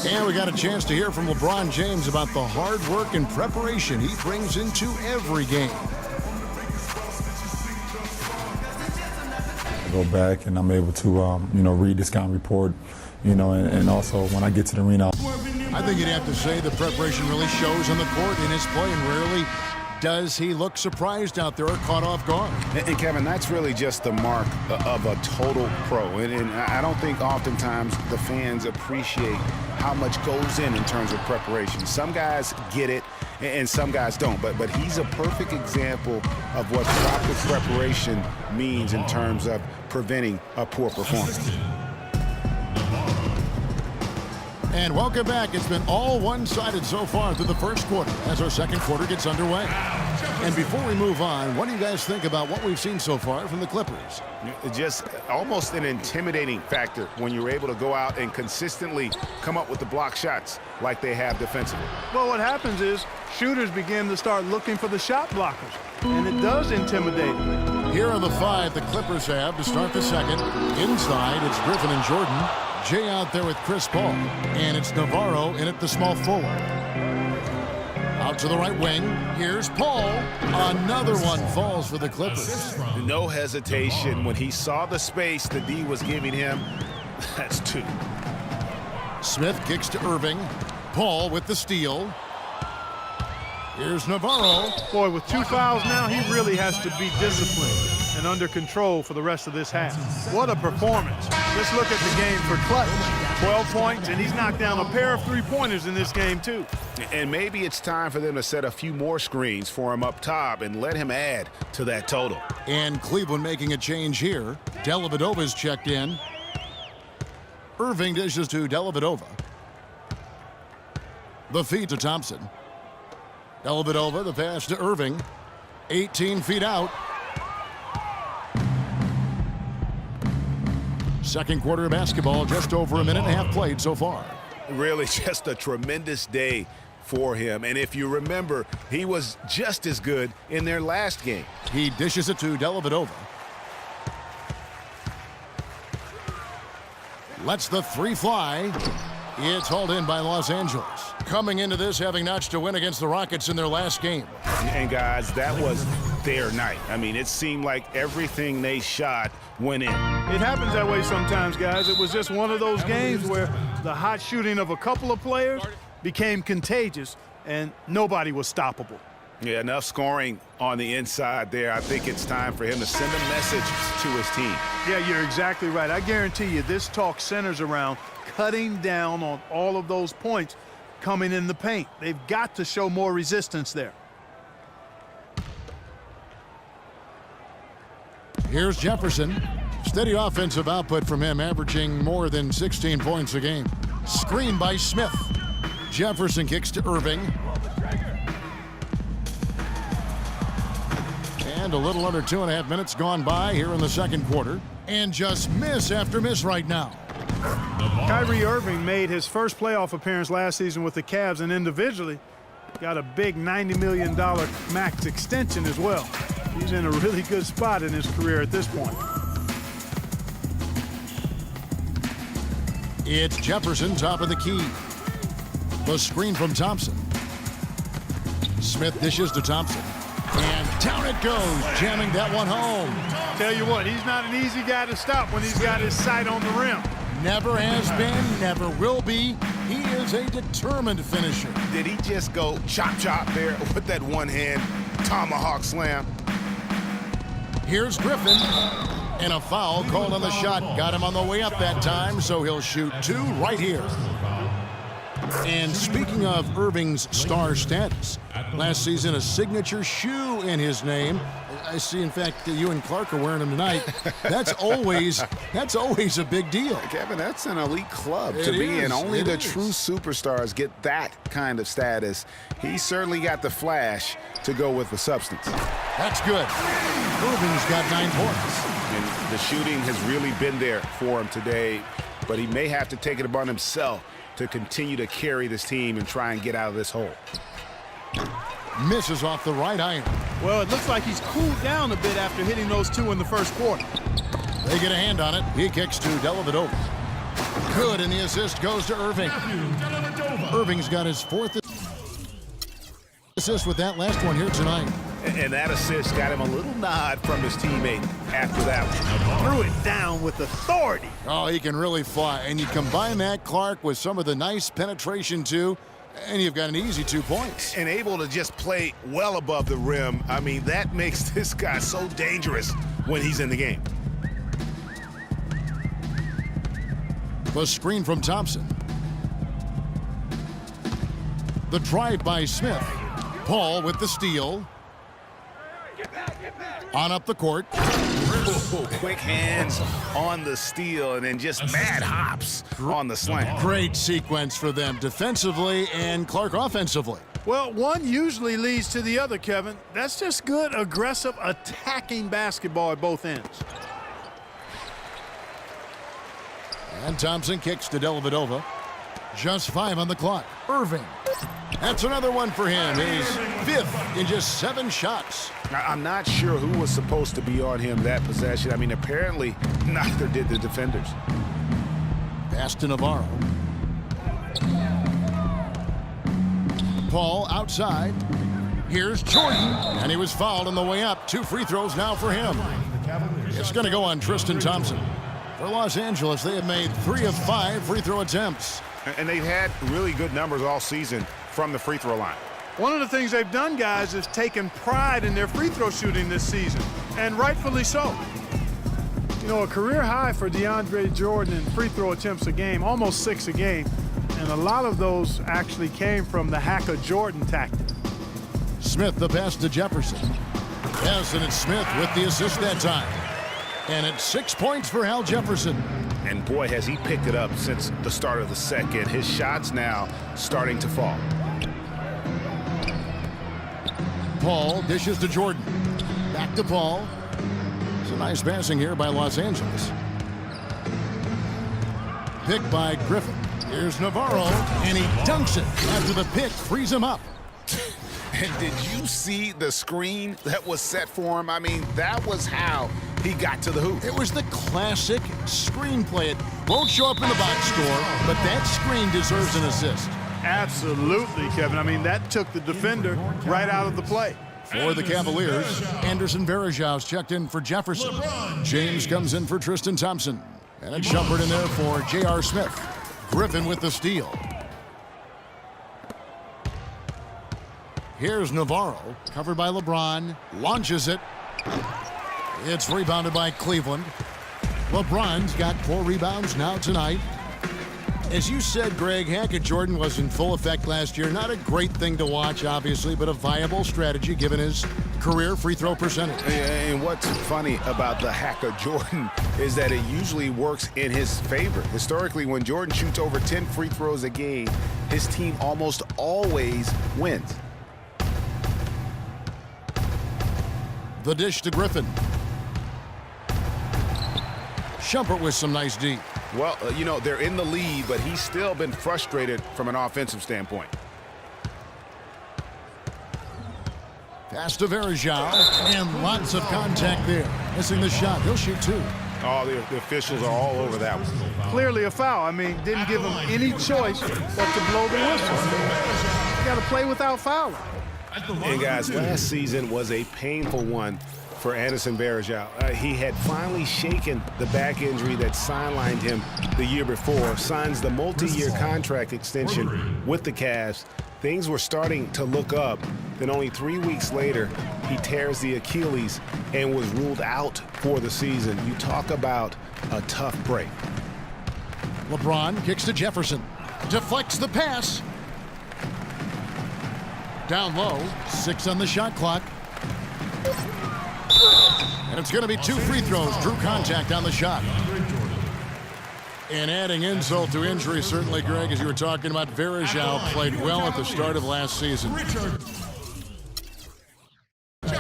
And we got a chance to hear from LeBron James about the hard work and preparation he brings into every game. I go back and I'm able to, read the scouting report, and also when I get to the arena. I think you'd have to say the preparation really shows on the court in his play, and rarely does he look surprised out there or caught off guard. And Kevin, that's really just the mark of a total pro. And I don't think oftentimes the fans appreciate how much goes in terms of preparation. Some guys get it and some guys don't. But he's a perfect example of what proper preparation means in terms of preventing a poor performance. And welcome back. It's been all one-sided so far through the first quarter as our second quarter gets underway. And before we move on, what do you guys think about what we've seen so far from the Clippers? Just almost an intimidating factor when you're able to go out and consistently come up with the block shots like they have defensively. Well, what happens is shooters begin to start looking for the shot blockers, and it does intimidate them. Here are the five the Clippers have to start the second. Inside, it's Griffin and Jordan. Jay out there with Chris Paul. And it's Navarro in at the small forward. Out to the right wing. Here's Paul. Another one falls for the Clippers. No hesitation. When he saw the space the D was giving him, that's two. Smith kicks to Irving. Paul with the steal. Here's Navarro. Boy, with 2 fouls now, he really has to be disciplined and under control for the rest of this half. What a performance. Let's look at the game for Clutch. 12 points, and he's knocked down a pair of three-pointers in this game, too. And maybe it's time for them to set a few more screens for him up top and let him add to that total. And Cleveland making a change here. Dellavedova's checked in. Irving dishes to Dellavedova. The feed to Thompson. Dellavedova, the pass to Irving. 18 feet out. Second quarter of basketball, just over a minute and a half played so far. Really just a tremendous day for him. And if you remember, he was just as good in their last game. He dishes it to Dellavedova. Lets the three fly. It's hauled in by Los Angeles. Coming into this, having notched a win against the Rockets in their last game. And guys, that was their night. I mean, it seemed like everything they shot went in. It happens that way sometimes, guys. It was just one of those games where the hot shooting of a couple of players became contagious and nobody was stoppable. Yeah, enough scoring on the inside there. I think it's time for him to send a message to his team. Yeah, you're exactly right. I guarantee you this talk centers around cutting down on all of those points coming in the paint. They've got to show more resistance there. Here's Jefferson. Steady offensive output from him, averaging more than 16 points a game. Screen by Smith. Jefferson kicks to Irving. And a little under 2.5 minutes gone by here in the second quarter. And just miss after miss right now. Kyrie Irving made his first playoff appearance last season with the Cavs, and individually got a big $90 million max extension as well. He's in a really good spot in his career at this point. It's Jefferson, top of the key. The screen from Thompson. Smith dishes to Thompson. And down it goes, jamming that one home. Tell you what, he's not an easy guy to stop when he's got his sight on the rim. Never has been, never will be. He is a determined finisher. Did he just go chop there with that one-hand tomahawk slam? Here's Griffin. And a foul called on the shot. Got him on the way up that time, so he'll shoot two right here. And speaking of Irving's star status, last season a signature shoe in his name. I see, in fact, that you and Clark are wearing them tonight. That's always a big deal. Kevin, that's an elite club It to be is, in. Only the is. true superstars get that kind of status. He certainly got the flash to go with the substance. That's good. Irving's got 9 points. And the shooting has really been there for him today, but he may have to take it upon himself to continue to carry this team and try and get out of this hole. Misses off the right iron. Well, it looks like he's cooled down a bit after hitting those two in the first quarter. They get a hand on it. He kicks to Dellavedova. Good, and the assist goes to Irving. Irving's got his 4th assist with that last one here tonight. And that assist got him a little nod from his teammate after that one. Threw it down with authority. Oh, he can really fly. And you combine that, Clark, with some of the nice penetration, too, and you've got an easy 2 points. And able to just play well above the rim. I mean, that makes this guy so dangerous when he's in the game. The screen from Thompson. The drive by Smith. Paul with the steal. On up the court. Oh, quick hands on the steal and then just mad hops on the slam. Great sequence for them defensively and Clark offensively. Well, one usually leads to the other, Kevin. That's just good, aggressive, attacking basketball at both ends. And Thompson kicks to Dellavedova. Just 5 on the clock. Irving. That's another one for him. His 5th in just 7 shots. Now, I'm not sure who was supposed to be on him that possession. I mean, apparently neither did the defenders. Pass to Navarro. Paul outside. Here's Jordan. And he was fouled on the way up. 2 free throws now for him. It's going to go on Tristan Thompson. For Los Angeles, they have made 3 of 5 free throw attempts. And they've had really good numbers all season from the free throw line. One of the things they've done, guys, is taken pride in their free throw shooting this season, and rightfully so. You know, a career high for DeAndre Jordan in free throw attempts a game, almost 6 a game, and a lot of those actually came from the Hacker Jordan tactic. Smith the pass to Jefferson. Yes, and it's Smith with the assist that time. And it's 6 points for Al Jefferson. And boy, has he picked it up since the start of the second. His shots now starting to fall. Paul dishes to Jordan. Back to Paul. It's a nice passing here by Los Angeles. Pick by Griffin. Here's Navarro, and he dunks it after the pick frees him up. And did you see the screen that was set for him? I mean, that was how he got to the hoop. It was the classic screenplay. It won't show up in the box score, but that screen deserves an assist. Absolutely, Kevin. I mean, that took the defender right out of the play. For the Cavaliers, Anderson Varejau's checked in for Jefferson. James comes in for Tristan Thompson. And it's Shumpert in there for J.R. Smith. Griffin with the steal. Here's Navarro, covered by LeBron, launches it. It's rebounded by Cleveland. LeBron's got 4 rebounds now tonight. As you said, Greg, Hackett Jordan was in full effect last year. Not a great thing to watch, obviously, but a viable strategy given his career free throw percentage. And what's funny about the Hacker Jordan is that it usually works in his favor. Historically, when Jordan shoots over 10 free throws a game, his team almost always wins. The dish to Griffin. Shumpert with some nice D. Well, you know, they're in the lead, but he's still been frustrated from an offensive standpoint. Pass to Varejao, and lots of contact there. Missing the shot. He'll shoot 2. Oh, the officials are all over that one. Clearly a foul. I mean, didn't give him any choice but to blow the whistle. You got to play without fouling. And guys, last season was a painful one for Anderson Varejao. He had finally shaken the back injury that sidelined him the year before, signs the multi-year contract extension with the Cavs. Things were starting to look up. Then only 3 weeks later, he tears the Achilles and was ruled out for the season. You talk about a tough break. LeBron kicks to Jefferson. Deflects the pass. Down low, 6 on the shot clock. And it's going to be 2 free throws. Drew contact on the shot. And adding insult to injury, certainly, Greg, as you were talking about, Varejao played well at the start of last season.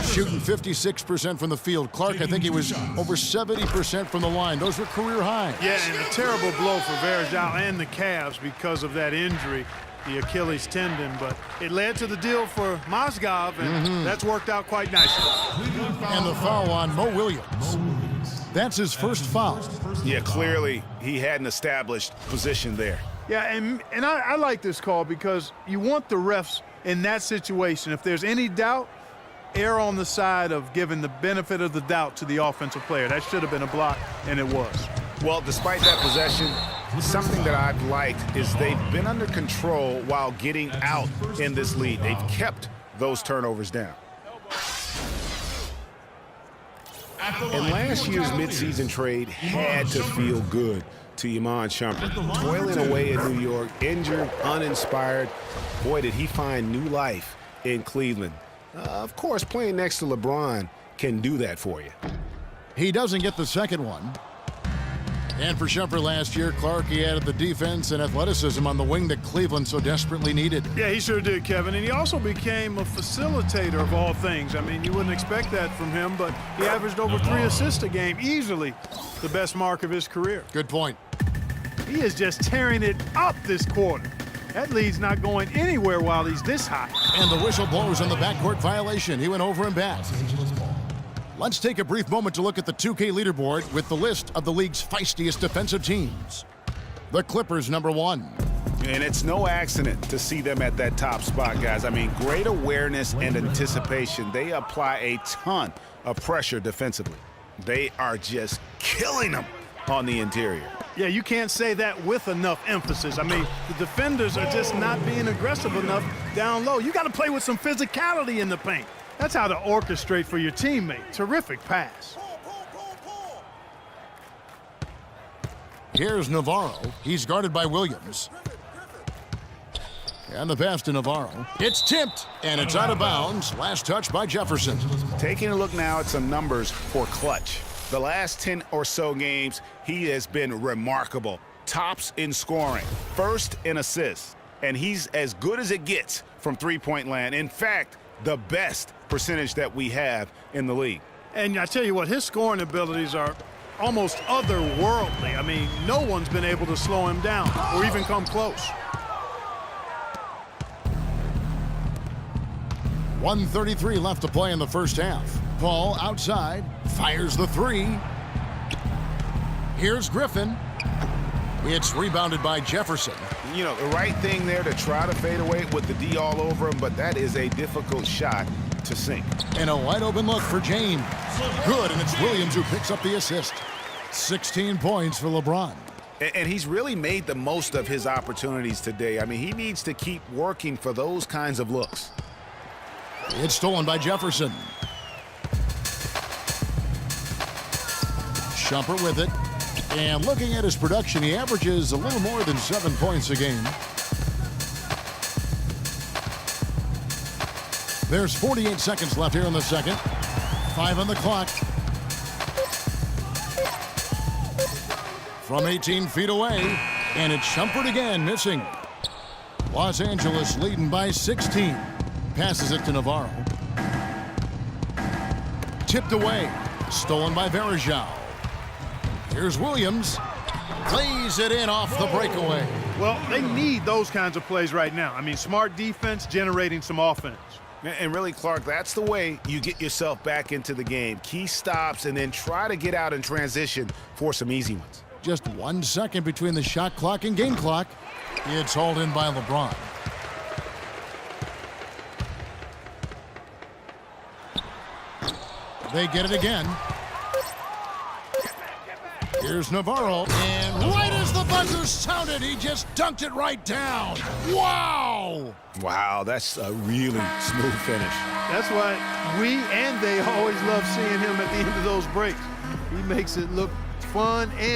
Shooting 56% from the field. Clark, I think he was over 70% from the line. Those were career highs. Yeah, and a terrible blow for Varejao and the Cavs because of that injury, the Achilles tendon. But it led to the deal for Mozgov, and that's worked out quite nicely. And the foul on Mo Williams. That's his first foul. Yeah, clearly he hadn't established position there. Yeah, and I like this call because you want the refs in that situation. If there's any doubt, err on the side of giving the benefit of the doubt to the offensive player. That should have been a block, and it was. Well, despite that possession, something that I've liked is they've been under control while getting out in this lead. They've kept those turnovers down. And last year's midseason trade had to feel good to Iman Shumpert. Toiling away in New York, injured, uninspired. Boy, did he find new life in Cleveland. Of course, playing next to LeBron can do that for you. He doesn't get the second one. And for Shumpert last year, Clark, he added the defense and athleticism on the wing that Cleveland so desperately needed. Yeah, he sure did, Kevin. And he also became a facilitator of all things. I mean, you wouldn't expect that from him, but he averaged over 3 assists a game, easily the best mark of his career. Good point. He is just tearing it up this quarter. That lead's not going anywhere while he's this hot. And the whistle blows on the backcourt violation. He went over and back. Let's take a brief moment to look at the 2K leaderboard with the list of the league's feistiest defensive teams. The Clippers, number 1. And it's no accident to see them at that top spot, guys. I mean, great awareness and anticipation. They apply a ton of pressure defensively. They are just killing them on the interior. Yeah, you can't say that with enough emphasis. I mean, the defenders are just not being aggressive enough down low. You got to play with some physicality in the paint. That's how to orchestrate for your teammate. Terrific pass. Here's Navarro. He's guarded by Williams. And the pass to Navarro. It's tipped, and it's out of bounds. Last touch by Jefferson. Taking a look now at some numbers for Clutch. The last 10 or so games, he has been remarkable. Tops in scoring, first in assists, and he's as good as it gets from three-point land. In fact, the best percentage that we have in the league. And I tell you what, his scoring abilities are almost otherworldly. I mean, no one's been able to slow him down or even come close. 1:33 left to play in the first half. Paul outside, fires the 3. Here's Griffin. It's rebounded by Jefferson. You know, the right thing there to try to fade away with the D all over him, but that is a difficult shot to sink. And a wide open look for James. Good, and it's Williams who picks up the assist. 16 points for LeBron. And he's really made the most of his opportunities today. I mean, he needs to keep working for those kinds of looks. It's stolen by Jefferson. Shumpert with it. And looking at his production, he averages a little more than 7 points a game. There's 48 seconds left here in the second. 5 on the clock. From 18 feet away, and it's Shumpert again, missing. Los Angeles leading by 16. Passes it to Navarro. Tipped away. Stolen by Varejao. Here's Williams. Plays it in off the breakaway. Well, they need those kinds of plays right now. I mean, smart defense generating some offense. And really, Clark, that's the way you get yourself back into the game. Key stops and then try to get out in transition for some easy ones. Just 1 second between the shot clock and game clock. It's hauled in by LeBron. They get it again. Here's Navarro, and right as the buzzer sounded, he just dunked it right down. Wow! Wow, that's a really smooth finish. That's why we and they always love seeing him at the end of those breaks. He makes it look fun and